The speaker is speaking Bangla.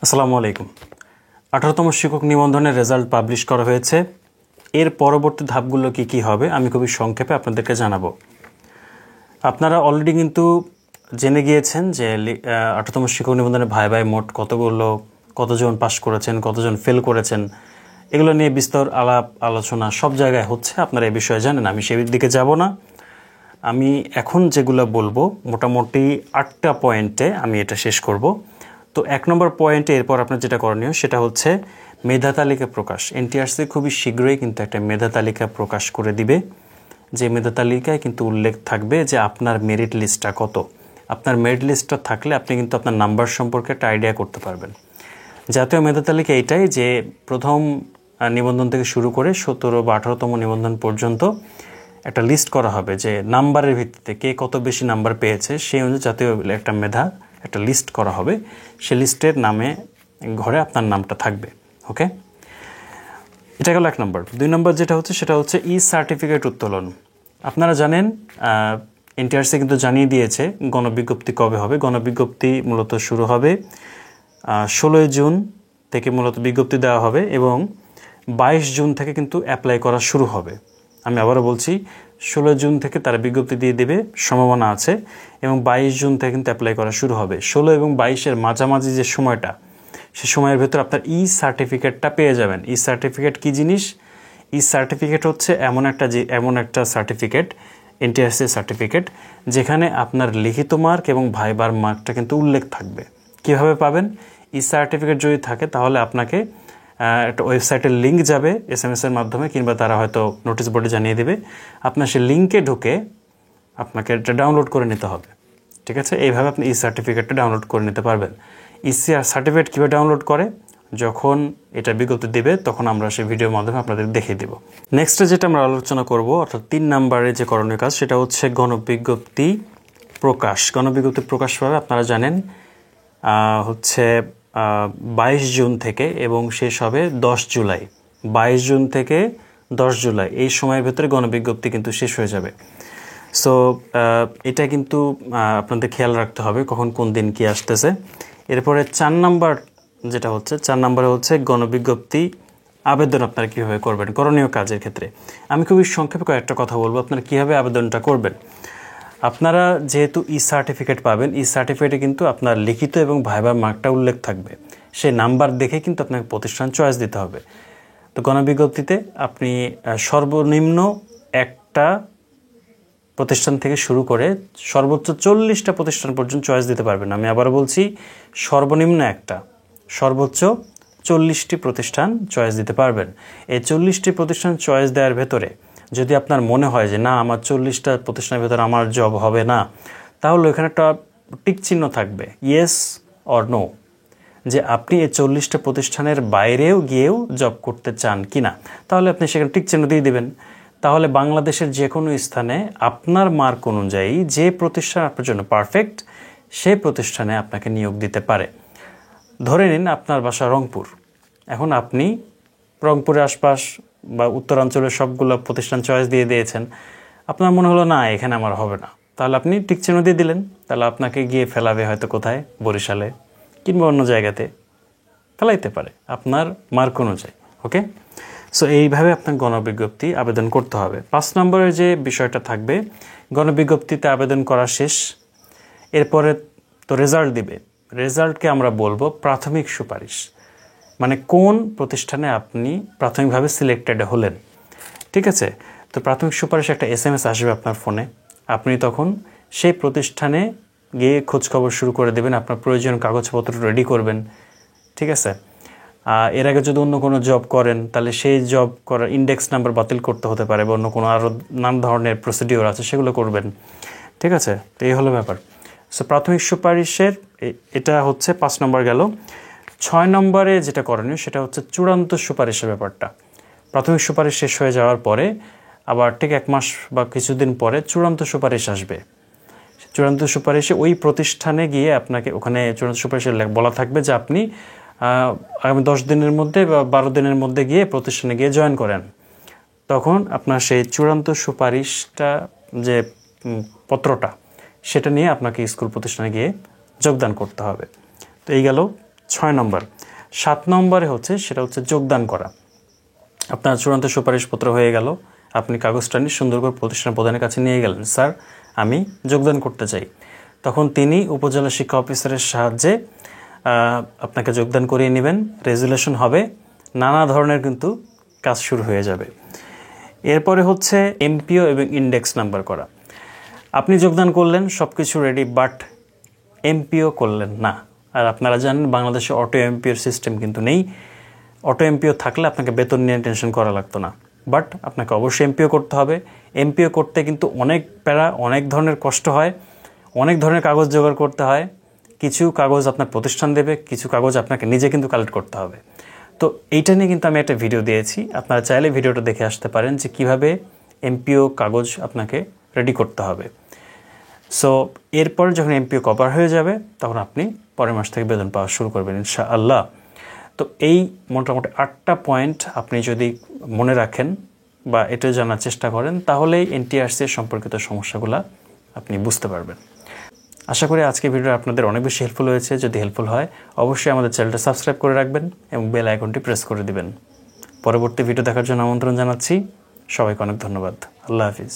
আসসালামু আলাইকুম। 18তম শিক্ষক নিবন্ধনের রেজাল্ট পাবলিশ করা হয়েছে। এর পরবর্তী ধাপগুলো কি হবে আমি খুবই সংক্ষেপে আপনাদেরকে জানাবো। আপনারা অলরেডি কিন্তু জেনে গিয়েছেন যে 18তম শিক্ষক নিবন্ধনের ভাই মোট কতজন পাশ করেছেন, কতজন ফেল করেছেন, এগুলো নিয়ে বিস্তর আলাপ আলোচনা সব জায়গায় হচ্ছে। আপনারা এই বিষয়ে জানেন, আমি সেই দিকে যাব না। আমি এখন যেগুলো বলবো মোটামুটি 8টা পয়েন্টে আমি এটা শেষ করব। তো 1 নম্বর পয়েন্টে এরপর আপনার যেটা করণীয় সেটা হচ্ছে মেধা তালিকা প্রকাশ। এনটিআরসি খুবই শীঘ্রই কিন্তু একটা মেধা তালিকা প্রকাশ করে দিবে, যে মেধা তালিকায় কিন্তু উল্লেখ থাকবে যে আপনার মেরিট লিস্টটা কত। আপনার মেরিট লিস্টটা থাকলে আপনি কিন্তু আপনার নাম্বার সম্পর্কে একটা আইডিয়া করতে পারবেন। জাতীয় মেধা তালিকা এটাই যে প্রথম নিবন্ধন থেকে শুরু করে 17 বা 18তম নিবন্ধন পর্যন্ত একটা লিস্ট করা হবে যে নাম্বারের ভিত্তিতে কে কত বেশি নাম্বার পেয়েছে সেই অনুযায়ী জাতীয় একটা লিস্ট করা হবে। সে লিস্টের নামে ঘরে আপনার নামটা থাকবে। ওকে, এটা গেল 1 নম্বর। 2 নম্বর যেটা হচ্ছে সেটা হচ্ছে ই সার্টিফিকেট উত্তোলন। আপনারা জানেন এনটিআরসি কিন্তু জানিয়ে দিয়েছে গণবিজ্ঞপ্তি কবে হবে। গণবিজ্ঞপ্তি মূলত শুরু হবে 16 জুন থেকে মূলত বিজ্ঞপ্তি দেওয়া হবে এবং 22 জুন থেকে কিন্তু অ্যাপ্লাই করা শুরু হবে। আমি আবারও বলছি, 16 জুন থেকে তারা বিজ্ঞপ্তি দিয়ে দেবে, সম্ভাবনা আছে, এবং 22 জুন থেকে কিন্তু অ্যাপ্লাই করা শুরু হবে। 16 এবং 22-এর মাঝামাঝি যে সময়টা, সে সময়ের ভেতর আপনার ই সার্টিফিকেটটা পেয়ে যাবেন। ই সার্টিফিকেট কী জিনিস? ই সার্টিফিকেট হচ্ছে এমন একটা সার্টিফিকেট, এনটিআরসি সার্টিফিকেট, যেখানে আপনার লিখিত মার্ক এবং ভাইবার মার্কটা কিন্তু উল্লেখ থাকবে। কিভাবে পাবেন? ই সার্টিফিকেট যদি থাকে তাহলে আপনাকে একটা ওয়েবসাইটের লিঙ্ক যাবে SMS-এর মাধ্যমে, কিংবা তারা হয়তো নোটিশ বোর্ডে জানিয়ে দেবে। আপনার সেই লিঙ্কে ঢুকে আপনাকে এটা ডাউনলোড করে নিতে হবে। ঠিক আছে, এইভাবে আপনি ই সার্টিফিকেটটা ডাউনলোড করে নিতে পারবেন। ই সার্টিফিকেট কীভাবে ডাউনলোড করে, যখন এটা বিজ্ঞপ্তি দেবে তখন আমরা সেই ভিডিওর মাধ্যমে আপনাদের দেখিয়ে দেব। নেক্সটে যেটা আমরা আলোচনা করব, অর্থাৎ 3 নম্বরে যে করণীয় কাজ, সেটা হচ্ছে গণবিজ্ঞপ্তি প্রকাশ। গণবিজ্ঞপ্তি প্রকাশ পাবে আপনারা জানেন হচ্ছে 22 জুন থেকে এবং শেষ হবে 10 জুলাই। 22 জুন থেকে 10 জুলাই এই সময়ের ভেতরে গণবিজ্ঞপ্তি কিন্তু শেষ হয়ে যাবে। সো এটা কিন্তু আপনাদের খেয়াল রাখতে হবে কখন কোন দিন কি আসতেছে। এরপরে 4 নম্বর যেটা হচ্ছে, 4 নম্বরে হচ্ছে গণবিজ্ঞপ্তি আবেদন আপনারা কীভাবে করবেন করণীয় কাজের ক্ষেত্রে। আমি খুবই সংক্ষেপে কয়েকটা কথা বলবো আপনারা কীভাবে আবেদনটা করবেন। আপনারা যেহেতু ই সার্টিফিকেট পাবেন, ই সার্টিফিকেটে কিন্তু আপনার লিখিত এবং ভাইবার মার্কটা উল্লেখ থাকবে। সেই নাম্বার দেখে কিন্তু আপনাকে প্রতিষ্ঠান চয়েস দিতে হবে। তো গণবিজ্ঞপ্তিতে আপনি সর্বনিম্ন একটা প্রতিষ্ঠান থেকে শুরু করে সর্বোচ্চ 40টা প্রতিষ্ঠান পর্যন্ত চয়েস দিতে পারবেন। আমি আবার বলছি, সর্বনিম্ন একটা, সর্বোচ্চ 40টি প্রতিষ্ঠান চয়েস দিতে পারবেন। এই 40টি প্রতিষ্ঠান চয়েস দেওয়ার ভেতরে যদি আপনার মনে হয় যে না, আমার 40টা প্রতিষ্ঠানের ভেতরে আমার জব হবে না, তাহলে এখানে একটা টিক চিহ্ন থাকবে, ইয়েস অর নো, যে আপনি এই 40টা প্রতিষ্ঠানের বাইরেও গিয়েও জব করতে চান কি না। তাহলে আপনি সেখানে টিক চিহ্ন দিয়ে দেবেন। তাহলে বাংলাদেশের যে কোনো স্থানে আপনার মার্ক অনুযায়ী যে প্রতিষ্ঠান আপনার জন্য পারফেক্ট, সেই প্রতিষ্ঠানে আপনাকে নিয়োগ দিতে পারে। ধরে নিন আপনার বাসা রংপুর, এখন আপনি রংপুরের আশপাশ বা উত্তরাঞ্চলের সবগুলো প্রতিষ্ঠান চয়েস দিয়ে দিয়েছেন, আপনার মনে হলো না এখানে আমার হবে না, তাহলে আপনি টিক চিহ্ন দিয়ে দিলেন। তাহলে আপনাকে গিয়ে ফেলাবে হয়তো কোথায়, বরিশালে কিংবা অন্য জায়গাতে ফেলাইতে পারে আপনার মার্ক অনুযায়ী। ওকে, সো এইভাবে আপনার গণবিজ্ঞপ্তি আবেদন করতে হবে। 5 নম্বরের যে বিষয়টা থাকবে, গণবিজ্ঞপ্তিতে আবেদন করা শেষ, এরপরে তো রেজাল্ট দিবে। রেজাল্টকে আমরা বলবো প্রাথমিক সুপারিশ, মানে কোন প্রতিষ্ঠানে আপনি প্রাথমিকভাবে সিলেক্টেড হলেন। ঠিক আছে, তো প্রাথমিক সুপারিশ একটা SMS আসবে আপনার ফোনে। আপনি তখন সেই প্রতিষ্ঠানে গিয়ে খোঁজখবর শুরু করে দেবেন, আপনার প্রয়োজনীয় কাগজপত্র রেডি করবেন। ঠিক আছে, এর আগে যদি অন্য কোনো জব করেন তাহলে সেই জব করার ইন্ডেক্স নাম্বার বাতিল করতে হতে পারে, বা অন্য কোনো আরও নানা ধরনের প্রসিডিওর আছে সেগুলো করবেন। ঠিক আছে, তো এই হলো ব্যাপার। সো প্রাথমিক সুপারিশের এটা হচ্ছে 5 নম্বর গেল। 6 নম্বরে যেটা করণীয় সেটা হচ্ছে চূড়ান্ত সুপারিশের ব্যাপারটা। প্রাথমিক সুপারিশ শেষ হয়ে যাওয়ার পরে আবার ঠিক 1 মাস বা কিছুদিন পরে চূড়ান্ত সুপারিশ আসবে। চূড়ান্ত সুপারিশে ওই প্রতিষ্ঠানে গিয়ে আপনাকে, ওখানে চূড়ান্ত সুপারিশে বলা থাকবে যে আপনি আগামী 10 দিনের মধ্যে বা 12 দিনের মধ্যে গিয়ে প্রতিষ্ঠানে গিয়ে জয়েন করেন। তখন আপনার সেই চূড়ান্ত সুপারিশটা যে পত্রটা, সেটা নিয়ে আপনাকে স্কুল প্রতিষ্ঠানে গিয়ে যোগদান করতে হবে। তো এই গেল 6 নম্বর। 7 নম্বরে হচ্ছে সেটা হচ্ছে যোগদান করা। আপনার চূড়ান্ত সুপারিশপত্র হয়ে গেল, আপনি কাগজটা নিয়ে সুন্দর করে প্রতিষ্ঠান প্রধানের কাছে নিয়ে গেলেন, স্যার আমি যোগদান করতে চাই। তখন তিনি উপজেলা শিক্ষা অফিসারের সাহায্যে আপনাকে যোগদান করিয়ে নেবেন, রেজুলেশন হবে, নানা ধরনের কিন্তু কাজ শুরু হয়ে যাবে। এরপরে হচ্ছে এমপিও এবং ইন্ডেক্স নাম্বার করা। আপনি যোগদান করলেন, সব কিছু রেডি, বাট এমপিও করলেন না। আর আপনারা জানেন বাংলাদেশে অটো এমপিওর সিস্টেম কিন্তু নেই। অটো এমপিও থাকলে আপনাকে বেতন নিয়ে টেনশন করা লাগতো না, বাট আপনাকে অবশ্যই এমপিও করতে হবে। এমপিও করতে কিন্তু অনেক প্যারা, অনেক ধরনের কষ্ট হয়, অনেক ধরনের কাগজ জোগাড় করতে হয়। কিছু কাগজ আপনার প্রতিষ্ঠান দেবে, কিছু কাগজ আপনাকে নিজে কিন্তু কালেক্ট করতে হবে। তো এইটা নিয়ে কিন্তু আমি একটা ভিডিও দিয়েছি, আপনারা চাইলে ভিডিওটা দেখে আসতে পারেন যে কিভাবে এমপিও কাগজ আপনাকে রেডি করতে হবে। সো এরপর যখন এমপিও কভার হয়ে যাবে তখন আপনি পরের মাস থেকে বেতন পাওয়া শুরু করবেন ইনশাআল্লাহ। তো এই মোটামুটি 8টা পয়েন্ট আপনি যদি মনে রাখেন বা এটা জানার চেষ্টা করেন, তাহলেই এনটিআরসি সম্পর্কিত সমস্যাগুলো আপনি বুঝতে পারবেন। আশা করি আজকে ভিডিও আপনাদের অনেক বেশি হেল্পফুল হয়েছে। যদি হেল্পফুল হয় অবশ্যই আমাদের চ্যানেলটা সাবস্ক্রাইব করে রাখবেন এবং বেল আইকনটি প্রেস করে দিবেন। পরবর্তী ভিডিও দেখার জন্য আমন্ত্রণ জানাচ্ছি। সবাইকে অনেক ধন্যবাদ। আল্লাহ হাফিজ।